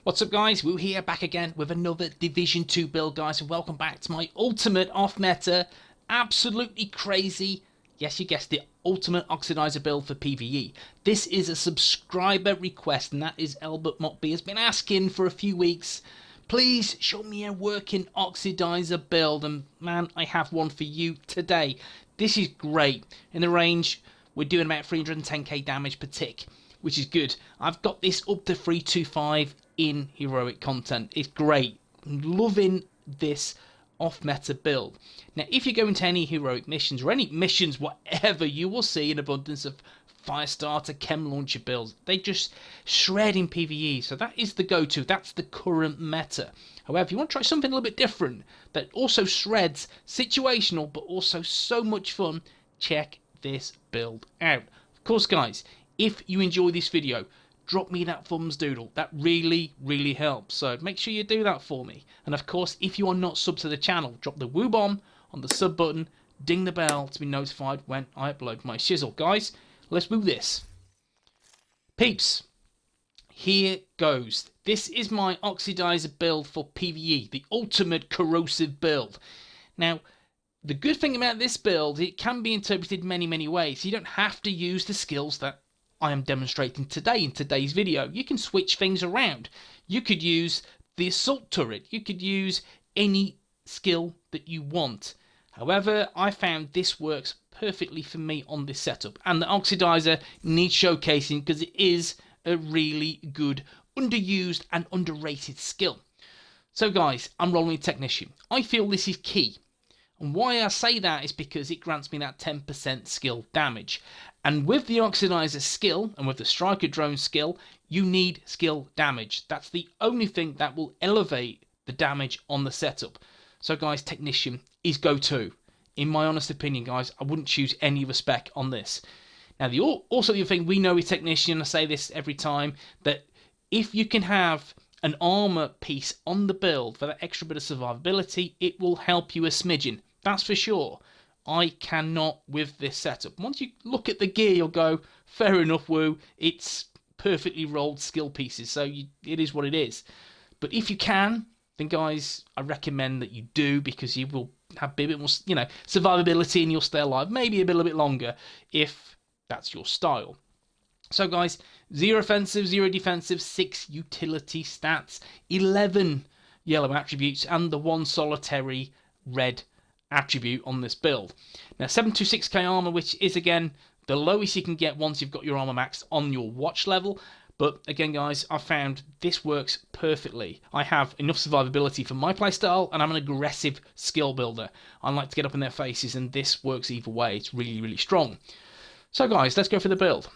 What's up guys, WOOO here, back again with another Division 2 build guys, and welcome back to my ultimate off-meta, absolutely crazy, yes you guessed it, ultimate Oxidizer build for PvE. This is a subscriber request and that is Albert Mockby has been asking for a few weeks, please show me a working Oxidizer build, and man, I have one for you today. This is great. In the range, we're doing about 310k damage per tick, which is good. I've got this up to 325 in heroic content. It's great. I'm loving this off-meta build. Now, if you go into any heroic missions or any missions whatever, you will see an abundance of fire starter, chem launcher builds. They just shred in PvE, so that is the go-to. That's the current meta. However, if you want to try something a little bit different that also shreds, situational, but also so much fun, check this build out. Of course, guys, if you enjoy this video, drop me that thumbs doodle. That really helps. So make sure you do that for me. And of course, if you are not subbed to the channel, drop the woo bomb on the sub button, ding the bell to be notified when I upload my shizzle. Guys, let's woo this. Peeps, here goes. This is my Oxidizer build for PvE, the ultimate corrosive build. Now, the good thing about this build, it can be interpreted many ways. You don't have to use the skills that I am demonstrating today in today's video. You can switch things around. You could use the assault turret. You could use any skill that you want. However, I found this works perfectly for me on this setup. And the Oxidizer needs showcasing because it is a really good, underused and underrated skill. So guys, I'm rolling Technician. I feel this is key. And why I say that is because it grants me that 10% skill damage. And with the Oxidizer skill, and with the Striker Drone skill, you need skill damage. That's the only thing that will elevate the damage on the setup. So guys, Technician is go-to. In my honest opinion, guys, I wouldn't choose any other spec on this. Now, also the other thing we know with Technician, I say this every time, that if you can have an armor piece on the build for that extra bit of survivability, it will help you a smidgen. That's for sure. I cannot with this setup. Once you look at the gear, you'll go, fair enough, WOOO. It's perfectly rolled skill pieces, so it is what it is. But if you can, then guys, I recommend that you do, because you will have a bit more, survivability and you'll stay alive maybe a little bit longer if that's your style. So guys, 0 offensive, 0 defensive, 6 utility stats, 11 yellow attributes, and the 1 solitary red attribute on this build. Now 726k armor, which is again the lowest you can get once you've got your armor maxed on your watch level. But again guys, I found this works perfectly. I have enough survivability for my playstyle, and I'm an aggressive skill builder. I like to get up in their faces, and this works either way. It's really strong. So guys, let's go for the build.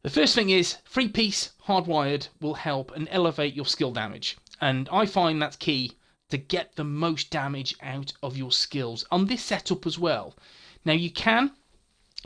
The first thing is 3-piece Hardwired will help and elevate your skill damage, and I find that's key to get the most damage out of your skills on this setup as well. Now you can,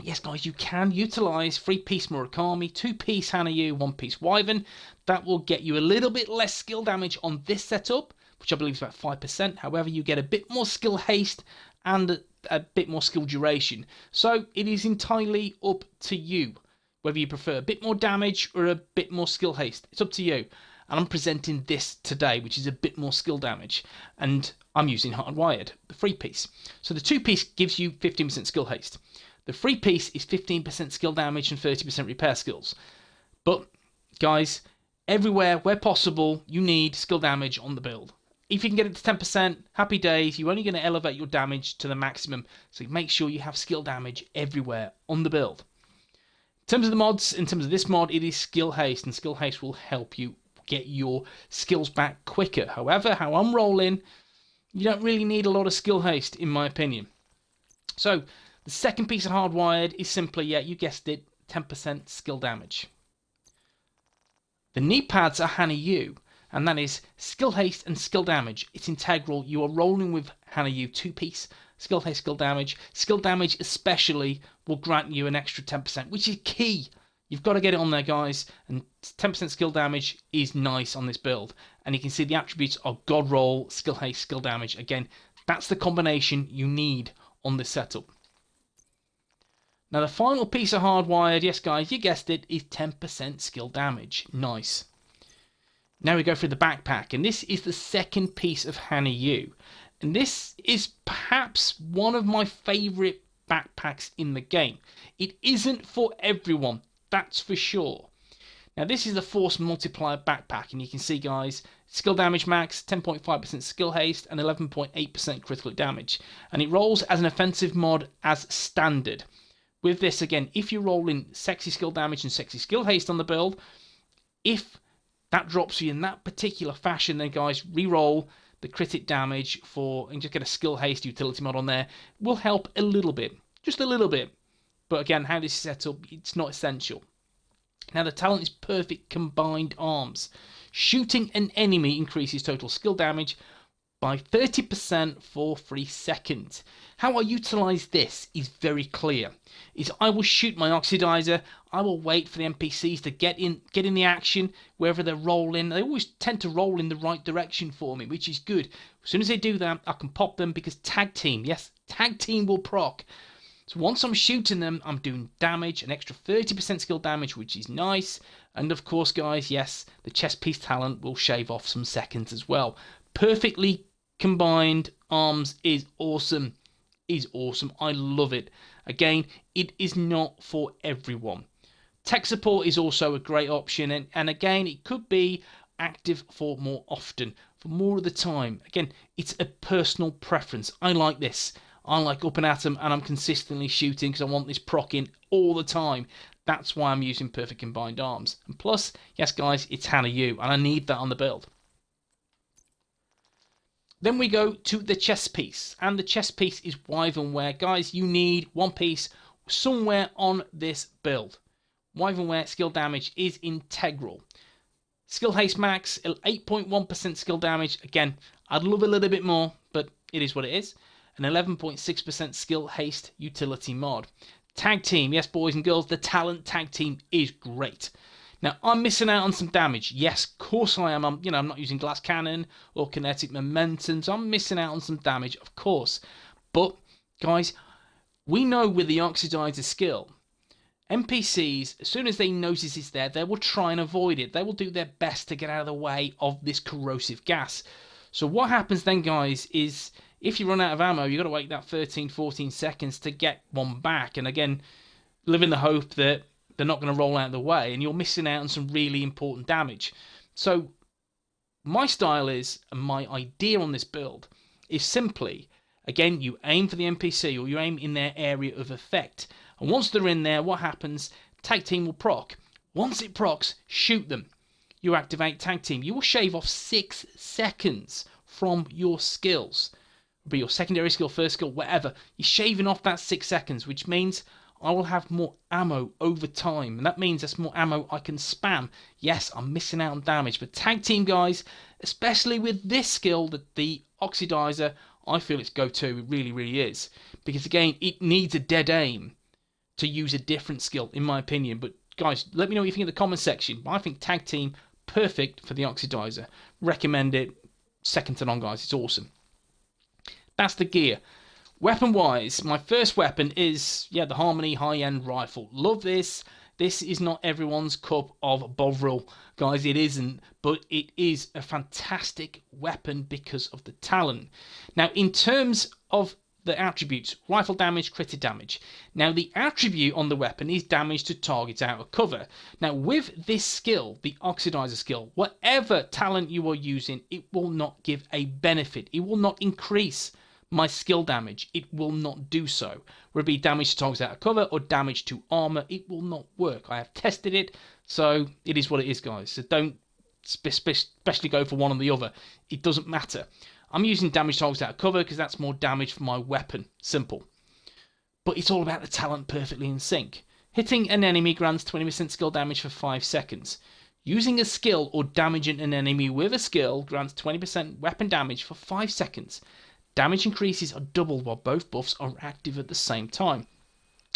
yes guys, you can utilise 3-piece Murakami, 2-piece Hanayu, 1-piece Wyvern. That will get you a little bit less skill damage on this setup, which I believe is about 5%. However, you get a bit more skill haste and a bit more skill duration. So it is entirely up to you whether you prefer a bit more damage or a bit more skill haste. It's up to you. And I'm presenting this today, which is a bit more skill damage, and I'm using Hardwired, the 3-piece. So the 2-piece gives you 15% skill haste. The 3-piece is 15% skill damage and 30% repair skills. But guys, everywhere where possible, you need skill damage on the build. If you can get it to 10%, happy days. You're only going to elevate your damage to the maximum, so make sure you have skill damage everywhere on the build. In terms of the mods, in terms of this mod, it is skill haste, and skill haste will help you get your skills back quicker. However, how I'm rolling, you don't really need a lot of skill haste in my opinion. So the second piece of Hardwired is simply, yeah, you guessed it, 10% skill damage. The knee pads are Hanayu, and that is skill haste and skill damage. It's integral. You are rolling with Hanayu 2-piece. Skill haste, skill damage. Skill damage especially will grant you an extra 10%, which is key. You've got to get it on there, guys, and 10% skill damage is nice on this build. And you can see the attributes are God Roll, Skill Haste, Skill Damage. Again, that's the combination you need on this setup. Now, the final piece of Hardwired, yes, guys, you guessed it, is 10% skill damage. Nice. Now we go through the backpack, and this is the second piece of WOOO. And this is perhaps one of my favourite backpacks in the game. It isn't for everyone, that's for sure. Now this is the Force Multiplier backpack, and you can see, guys, skill damage max, 10.5% skill haste, and 11.8% critical damage. And it rolls as an offensive mod as standard. With this, again, if you roll in sexy skill damage and sexy skill haste on the build, if that drops you in that particular fashion, then guys, re-roll the critic damage and just get a skill haste utility mod on there. Will help a little bit, just a little bit. But again, how this is set up, it's not essential. Now the talent is perfect combined arms. Shooting an enemy increases total skill damage by 30% for 3 seconds. How I utilise this is very clear. I will shoot my Oxidizer, I will wait for the NPCs to get in the action wherever they're rolling. They always tend to roll in the right direction for me, which is good. As soon as they do that, I can pop them because tag team, yes, tag team will proc. So once I'm shooting them, I'm doing damage, an extra 30% skill damage, which is nice. And of course, guys, yes, the chest piece talent will shave off some seconds as well. Perfectly combined arms is awesome. I love it. Again, it is not for everyone. Tech support is also a great option, and again, it could be active for more often, for more of the time. Again, it's a personal preference. I like this. I like up and at 'em, and I'm consistently shooting because I want this proc in all the time. That's why I'm using perfect combined arms. And plus, yes guys, it's WOOO, and I need that on the build. Then we go to the chest piece, and the chest piece is Wyvernware. Guys, you need one piece somewhere on this build. Wyvernware skill damage is integral. Skill haste max, 8.1% skill damage. Again, I'd love a little bit more, but it is what it is. An 11.6% skill haste utility mod. Tag team, yes boys and girls, the talent tag team is great. Now, I'm missing out on some damage. Yes, of course I am. I'm not using glass cannon or kinetic momentum, so I'm missing out on some damage, of course. But, guys, we know with the Oxidizer skill, NPCs, as soon as they notice it's there, they will try and avoid it. They will do their best to get out of the way of this corrosive gas. So what happens then, guys, is if you run out of ammo, you've got to wait that 13, 14 seconds to get one back. And again, live in the hope that they're not going to roll out of the way, and you're missing out on some really important damage. So my style is, and my idea on this build is simply, again, you aim for the NPC, or you aim in their area of effect. And once they're in there, what happens? Tag team will proc. Once it procs, shoot them. You activate tag team. You will shave off 6 seconds from your skills. It'll be your secondary skill, first skill, whatever. You're shaving off that 6 seconds, which means I will have more ammo over time, and that means there's more ammo I can spam. Yes, I'm missing out on damage, but tag team, guys, especially with this skill, the Oxidizer, I feel it's go-to. It really, really is. Because again, it needs a dead aim to use a different skill, in my opinion. But guys, let me know what you think in the comment section. I think tag team, perfect for the Oxidizer. Recommend it. Second to none, guys. It's awesome. That's the gear. Weapon-wise, my first weapon is, the Harmony high-end rifle. Love this. This is not everyone's cup of bovril, guys. It isn't, but it is a fantastic weapon because of the talent. Now, in terms of the attributes, rifle damage, critic damage. Now, the attribute on the weapon is damage to targets out of cover. Now, with this skill, the Oxidizer skill, whatever talent you are using, it will not give a benefit. It will not increase my skill damage. It will not do so. Whether it be damage to targets out of cover or damage to armor, it will not work. I have tested it, so it is what it is, guys. So don't especially go for one or the other. It doesn't matter. I'm using damage to targets out of cover because that's more damage for my weapon. Simple. But it's all about the talent perfectly in sync. Hitting an enemy grants 20% skill damage for 5 seconds. Using a skill or damaging an enemy with a skill grants 20% weapon damage for 5 seconds. Damage increases are doubled while both buffs are active at the same time.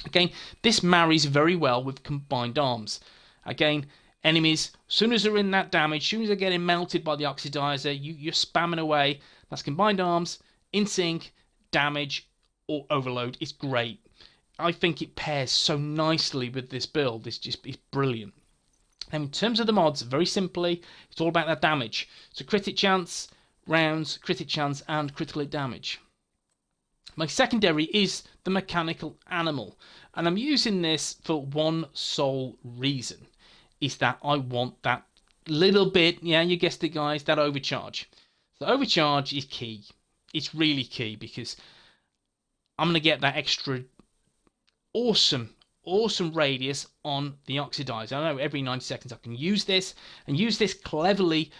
Again, this marries very well with combined arms. Again, enemies, as soon as they're in that damage, as soon as they're getting melted by the Oxidizer, you're spamming away. That's combined arms, in sync, damage, or overload. It's great. I think it pairs so nicely with this build. It's brilliant. Now, in terms of the mods, very simply, it's all about that damage. So critic chance, rounds, critic chance, and critical hit damage. My secondary is the mechanical animal, and I'm using this for one sole reason, is that I want that little bit, yeah, you guessed it guys, that overcharge. The overcharge is key. It's really key because I'm going to get that extra awesome radius on the Oxidizer. I know every 90 seconds I can use this and use this cleverly,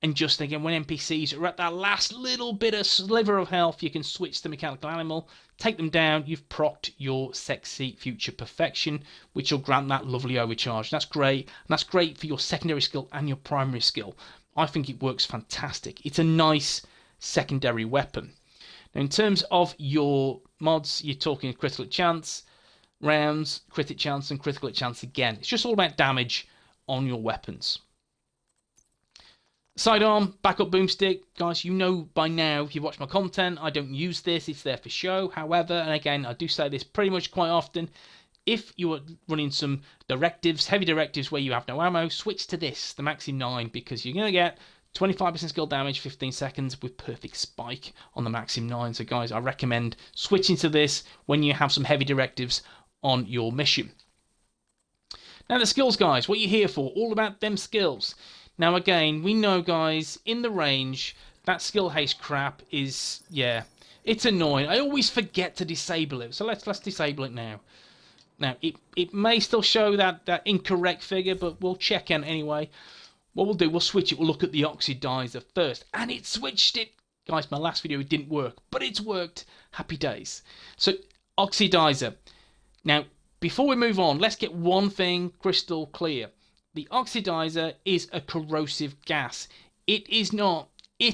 and just again when NPCs are at that last little bit of sliver of health, you can switch the mechanical animal, take them down, you've procced your sexy future perfection, which will grant that lovely overcharge. That's great, and that's great for your secondary skill and your primary skill. I think it works fantastic. It's a nice secondary weapon. Now in terms of your mods, you're talking critical chance, rounds, critic chance, and critical hit chance again. It's just all about damage on your weapons. Sidearm, backup boomstick. Guys, you know by now, if you watch my content, I don't use this. It's there for show. However, and again, I do say this pretty much quite often, if you are running some directives, heavy directives where you have no ammo, switch to this, the Maxi 9, because you're going to get 25% skill damage, 15 seconds with perfect spike on the Maxim 9. So guys, I recommend switching to this when you have some heavy directives on your mission. Now the skills, guys, what you're here for, all about them skills. Now again, we know guys, in the range, that skill haste crap is, yeah, it's annoying. I always forget to disable it, so let's disable it now. Now it may still show that incorrect figure, but we'll check in anyway. What we'll do, we'll switch it, we'll look at the Oxidizer first, and it switched it. Guys, my last video, it didn't work, but it's worked. Happy days. So Oxidizer. Now, before we move on, let's get one thing crystal clear. The Oxidizer is a corrosive gas. It is not a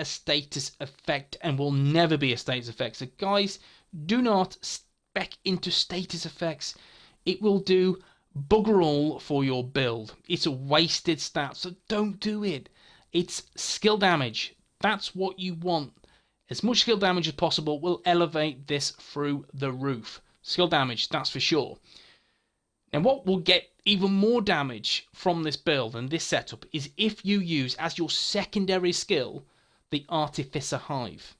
status effect and will never be a status effect. So guys, do not spec into status effects. It will do bugger all for your build. It's a wasted stat, so don't do it. It's skill damage. That's what you want. As much skill damage as possible will elevate this through the roof. Skill damage, that's for sure. Now what will get even more damage from this build and this setup is if you use as your secondary skill the Artificer Hive.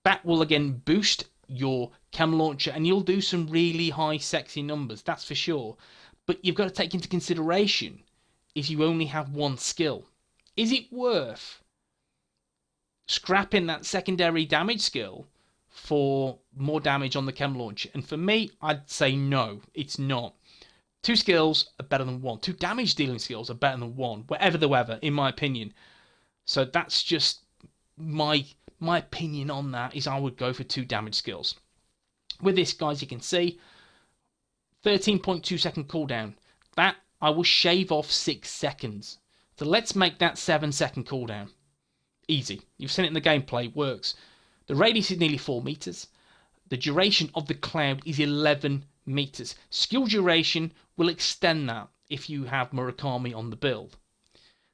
That will again boost your chem launcher and you'll do some really high sexy numbers, that's for sure. But you've got to take into consideration if you only have one skill. Is it worth scrapping that secondary damage skill for more damage on the chem launcher? And for me, I'd say no, it's not. Two skills are better than one. Two damage dealing skills are better than one, whatever the weather, in my opinion. So that's just my opinion on that, is I would go for two damage skills. With this, guys, you can see 13.2 second cooldown. That I will shave off 6 seconds. So let's make that 7 second cooldown. Easy. You've seen it in the gameplay, it works. The radius is nearly 4 meters. The duration of the cloud is 11 meters. Skill duration will extend that if you have Murakami on the build.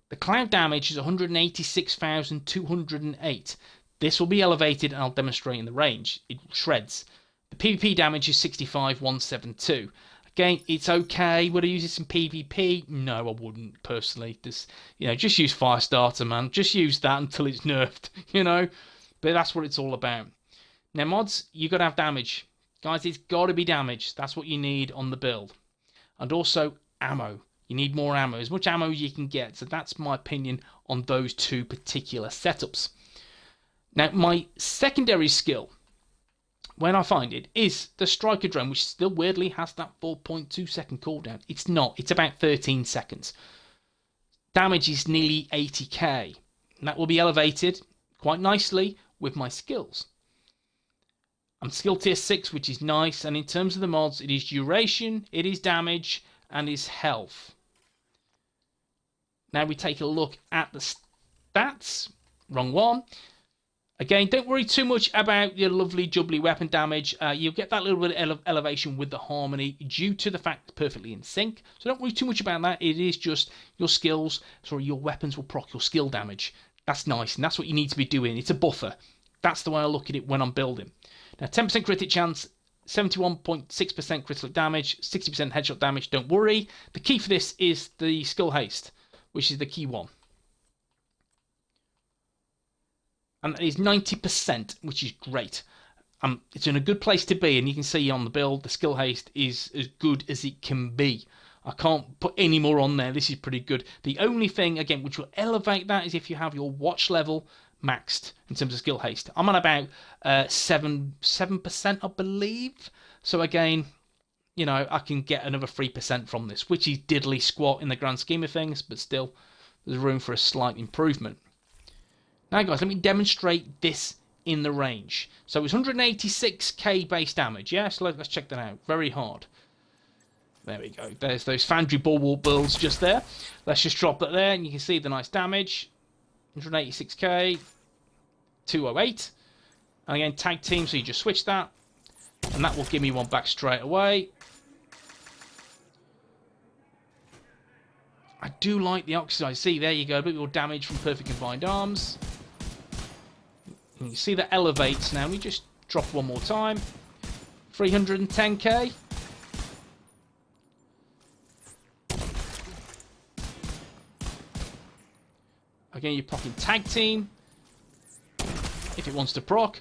The cloud damage is 186,208. This will be elevated and I'll demonstrate in the range. It shreds. The PvP damage is 65,172. Again, it's okay. Would I use this in PvP? No, I wouldn't personally. Just use Firestarter, man. Just use that until it's nerfed, But that's what it's all about. Now, mods, you got to have damage. Guys, it's got to be damage. That's what you need on the build. And also, ammo. You need more ammo. As much ammo as you can get. So that's my opinion on those two particular setups. Now, my secondary skill, when I find it, is the Striker Drone, which still weirdly has that 4.2 second cooldown. It's not. It's about 13 seconds. Damage is nearly 80k. And that will be elevated quite nicely with my skills. I'm skill tier 6, which is nice. And in terms of the mods, it is duration, it is damage, and is health. Now we take a look at the stats. Wrong one. Again, don't worry too much about your lovely jubbly weapon damage. You'll get that little bit of elevation with the harmony due to the fact it's perfectly in sync. So don't worry too much about that. It is just your skills, your weapons will proc your skill damage. That's nice, and that's what you need to be doing. It's a buffer. That's the way I look at it when I'm building. Now, 10% critic chance, 71.6% critical damage, 60% headshot damage. Don't worry. The key for this is the skill haste, which is the key one. And that is 90%, which is great. It's in a good place to be, and you can see on the build, the skill haste is as good as it can be. I can't put any more on there. This is pretty good. The only thing, again, which will elevate that is if you have your watch level maxed in terms of skill haste. I'm on about 7%, I believe. So again, you know, I can get another 3% from this, which is diddly squat in the grand scheme of things, but still, there's room for a slight improvement. Now, guys, let me demonstrate this in the range. So it's 186k base damage. Yeah, so let's check that out. Very hard. There we go. There's those Foundry Bulwark builds just there. Let's just drop that there, and you can see the nice damage. 186k, 208. And again, tag team, so you just switch that. And that will give me one back straight away. I do like the Oxidizer. See, there you go. A bit more damage from Perfect Combined Arms. And you see that elevates now. We just drop one more time. 310k. Again, you're procking tag team if it wants to proc.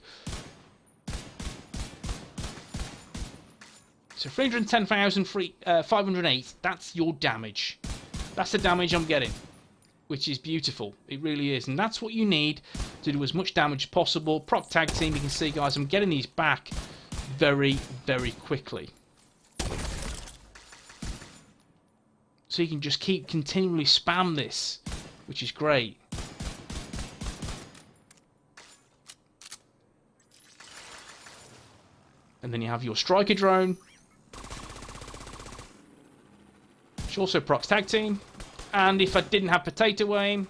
So 310,508. That's your damage. That's the damage I'm getting, which is beautiful. It really is, and that's what you need to do as much damage as possible. Proc tag team. You can see, guys, I'm getting these back very, very quickly. So you can just keep continually spam this, which is great. And then you have your striker drone, which also procs tag team. And if I didn't have potato aim,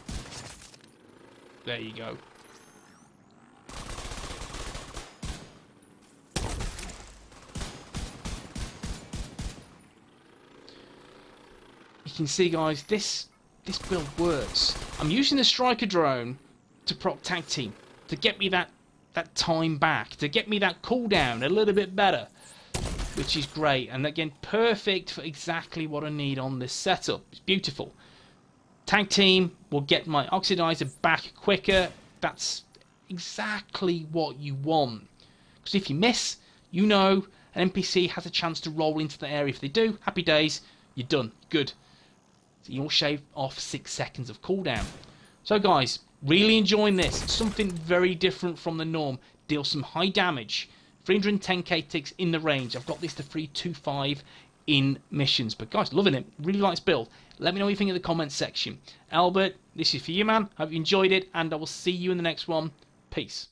there you go. You can see, guys, this build works. I'm using the striker drone to proc tag team to get me that time back, to get me that cooldown a little bit better, which is great. And again, perfect for exactly what I need on this setup. It's beautiful. Tag team will get my Oxidizer back quicker. That's exactly what you want. Because if you miss, you know an NPC has a chance to roll into the area. If they do, happy days, you're done. Good. So you'll shave off 6 seconds of cooldown. So, guys, really enjoying this. Something very different from the norm. Deals some high damage. 310k ticks in the range. I've got this to 325 in missions. But, guys, loving it. Really like this build. Let me know what you think in the comments section. Albert, this is for you, man. Hope you enjoyed it, and I will see you in the next one. Peace.